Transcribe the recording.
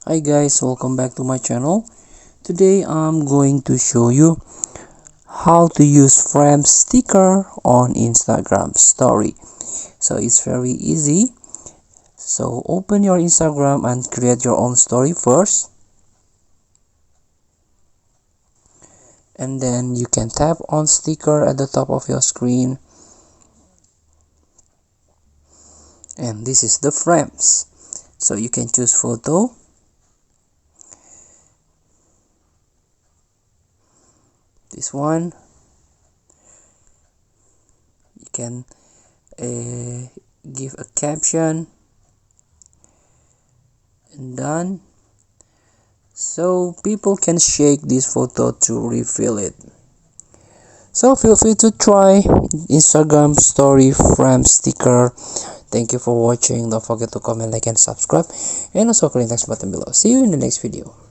Hi guys, welcome back to my channel. Today I'm going to show you how to use frame sticker on Instagram story. So it's very easy. So open your Instagram and create your own story first, and then you can tap on sticker at the top of your screen, and this is the frames. So you can choose photo, this one. You can give a caption, and done. So people can shake this photo to refill it. So feel free to try Instagram story frame sticker. Thank you for watching. Don't forget to comment, like, and subscribe, and also click the next button below. See you in the next video.